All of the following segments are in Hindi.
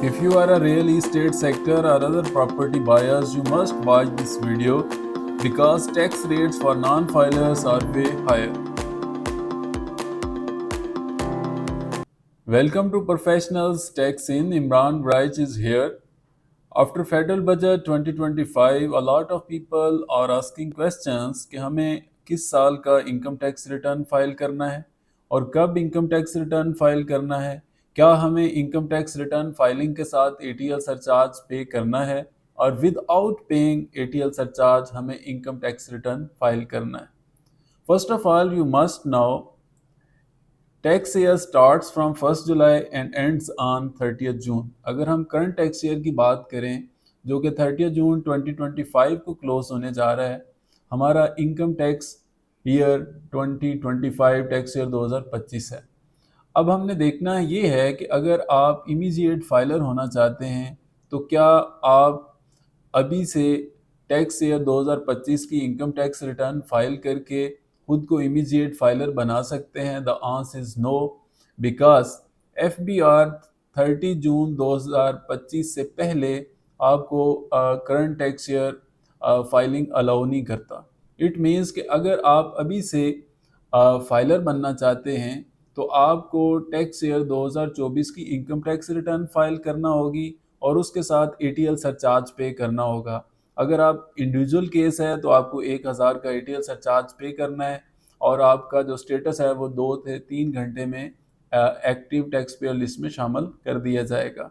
If you are a real estate sector or other property buyers, you must watch this video because tax rates for non-filers are way higher. Welcome to Professionals Tax In. Imran Braich is here. After Federal Budget 2025, a lot of people are asking questions कि हमें किस साल का इनकम टैक्स रिटर्न फाइल करना है और कब इनकम टैक्स रिटर्न फाइल करना है, क्या हमें इनकम टैक्स रिटर्न फाइलिंग के साथ एटीएल सरचार्ज पे करना है और विदाउट पेइंग एटीएल सरचार्ज हमें इनकम टैक्स रिटर्न फाइल करना है. First of all you must know tax year starts from 1 July and ends on 30 जून. अगर हम करंट टैक्स ईयर की बात करें जो कि 30 जून 2025 को क्लोज होने जा रहा है, हमारा income tax year 2025 tax year 2025 है. अब हमने देखना ये है कि अगर आप इमीडिएट फाइलर होना चाहते हैं तो क्या आप अभी से टैक्स ईयर 2025 की इनकम टैक्स रिटर्न फाइल करके खुद को इमीडिएट फाइलर बना सकते हैं. The answer is no, because FBR 30 जून 2025 से पहले आपको current tax year filing allow नहीं करता. इट मीन्स कि अगर आप अभी से फाइलर बनना चाहते हैं तो आपको टैक्स ईयर 2024 की इनकम टैक्स रिटर्न फाइल करना होगी और उसके साथ एटीएल सरचार्ज पे करना होगा. अगर आप इंडिविजुअल केस है तो आपको 1000 का एटीएल सरचार्ज पे करना है और आपका जो स्टेटस है वो 2 से 3 घंटे में एक्टिव टैक्स पेयर लिस्ट में शामिल कर दिया जाएगा.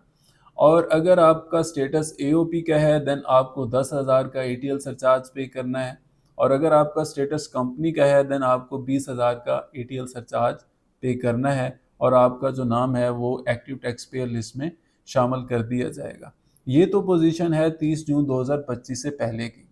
और अगर आपका स्टेटस एओपी का है देन आपको 10,000 का एटीएल सरचार्ज पे करना है और अगर आपका स्टेटस कंपनी का है देन आपको 20,000 का एटीएल सरचार्ज पे करना है और आपका जो नाम है वो एक्टिव टैक्स पेयर लिस्ट में शामिल कर दिया जाएगा. ये तो पोजीशन है 30 जून 2025 से पहले की.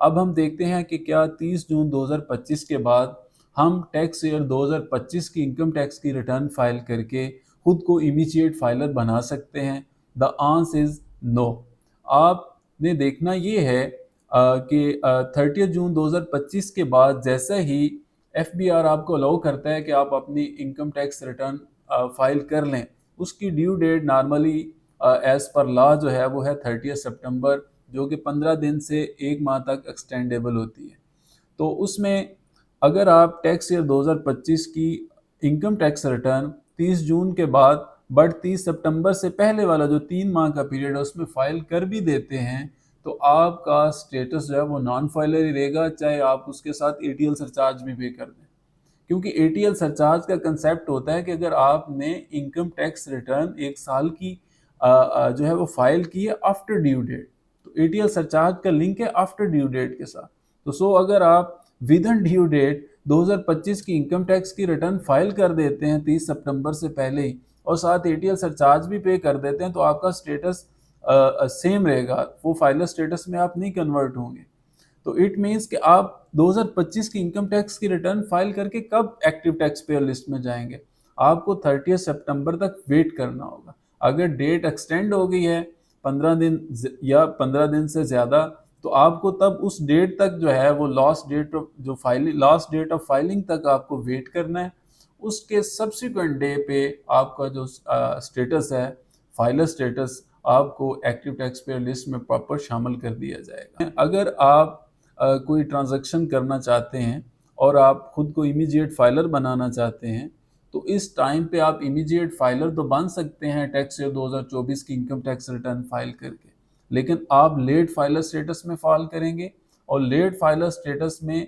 अब हम देखते हैं कि क्या 30 जून 2025 के बाद हम टैक्स ईयर 2025 की इनकम टैक्स की रिटर्न फाइल करके खुद को इमीडिएट फाइलर बना सकते हैं. The answer is no. आपने देखना ये है कि 30 जून 2025 के बाद जैसे ही एफबीआर आपको अलाउ करता है कि आप अपनी इनकम टैक्स रिटर्न फाइल कर लें, उसकी due date normally as per law जो है वो है 30 सितंबर, जो कि 15 दिन से 1 माह तक एक्सटेंडेबल होती है. तो उसमें अगर आप टैक्स ईयर 2025 की इनकम टैक्स रिटर्न 30 जून के बाद बट 30 सितंबर से पहले वाला जो 3 माह का पीरियड है उसमें फाइल कर भी देते हैं तो आपका स्टेटस जो है वो नॉन फाइलर ही रहेगा, चाहे आप उसके साथ एटीएल सरचार्ज भी पे कर दें. क्योंकि एटीएल सरचार्ज का कंसेप्ट होता है कि अगर आपने इनकम टैक्स रिटर्न 1 साल की जो है वो फाइल की है आफ्टर ड्यू डेट, तो एटीएल सरचार्ज का लिंक है आफ्टर ड्यू डेट के साथ. तो सो अगर आप विद इन ड्यू डेट 2025 की इनकम टैक्स की रिटर्न फाइल कर देते हैं 30 सितंबर से पहले ही और साथ एटीएल सरचार्ज भी पे कर देते हैं तो आपका स्टेटस सेम रहेगा, वो फाइलर स्टेटस में आप नहीं कन्वर्ट होंगे. तो इट मीन्स कि आप 2025 की इनकम टैक्स की रिटर्न फाइल करके कब एक्टिव टैक्स पेयर लिस्ट में जाएंगे, आपको 30 सितंबर तक वेट करना होगा. अगर डेट एक्सटेंड हो गई है 15 दिन या 15 दिन से ज़्यादा तो आपको तब उस डेट तक जो है वो लास्ट डेट ऑफ फाइलिंग तक आपको वेट करना है. उसके सब्सिक्वेंट डे पे आपका जो स्टेटस है फाइलर स्टेटस आपको एक्टिव टैक्स पेयर लिस्ट में प्रॉपर शामिल कर दिया जाएगा. अगर आप कोई ट्रांजैक्शन करना चाहते हैं और आप खुद को इमीडिएट फाइलर बनाना चाहते हैं तो इस टाइम पे आप इमीडिएट फाइलर तो बन सकते हैं टैक्स ईयर 2024 की इनकम टैक्स रिटर्न फाइल करके, लेकिन आप लेट फाइलर स्टेटस में फाइल करेंगे और लेट फाइलर स्टेटस में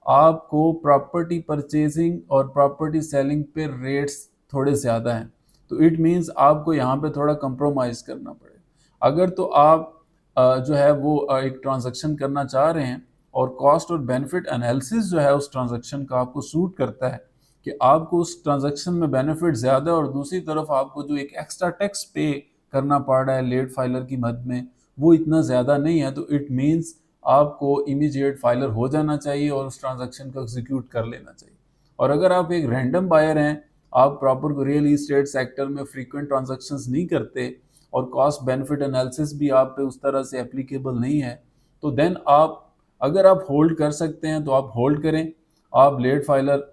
आपको प्रॉपर्टी परचेजिंग और प्रॉपर्टी सेलिंग पे रेट्स थोड़े ज़्यादा हैं. तो इट मीन्स आपको यहाँ पे थोड़ा कंप्रोमाइज़ करना पड़ेगा. अगर तो आप जो है वो एक ट्रांजैक्शन करना चाह रहे हैं और कॉस्ट और बेनिफिट एनालिसिस जो है उस ट्रांजैक्शन का आपको सूट करता है कि आपको उस ट्रांजैक्शन में बेनिफिट ज़्यादा और दूसरी तरफ आपको जो एक एक्स्ट्रा टैक्स पे करना पड़ रहा है लेट फाइलर की मद में वो इतना ज़्यादा नहीं है, तो इट मीन्स आपको इमीडिएट फाइलर हो जाना चाहिए और उस ट्रांजैक्शन को एग्जीक्यूट कर लेना चाहिए. और अगर आप एक रैंडम बायर हैं, आप प्रॉपर रियल इस्टेट सेक्टर में फ्रीक्वेंट ट्रांजैक्शंस नहीं करते और कॉस्ट बेनिफिट एनालिसिस भी आप पे उस तरह से एप्लीकेबल नहीं है, तो देन आप अगर आप होल्ड कर सकते हैं तो आप होल्ड करें. आप लेट फाइलर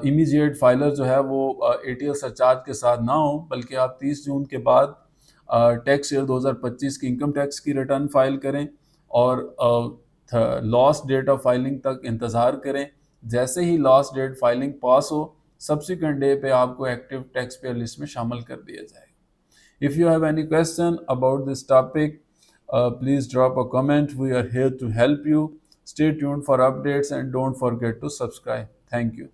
इमीडिएट फाइलर जो है वो एटीएल सरचार्ज के साथ ना हो, बल्कि आप 30 जून के बाद टैक्स ईयर 2025 की इनकम टैक्स की रिटर्न फाइल करें और लास्ट डेट ऑफ फाइलिंग तक इंतज़ार करें। जैसे ही लास्ट डेट फाइलिंग पास हो, सब्सिक्वेंट डे पे आपको एक्टिव टैक्स पेयर लिस्ट में शामिल कर दिया जाएगा। If you have any question about this topic, please drop a comment. We are here to help you. Stay tuned for updates and don't forget to subscribe. Thank you.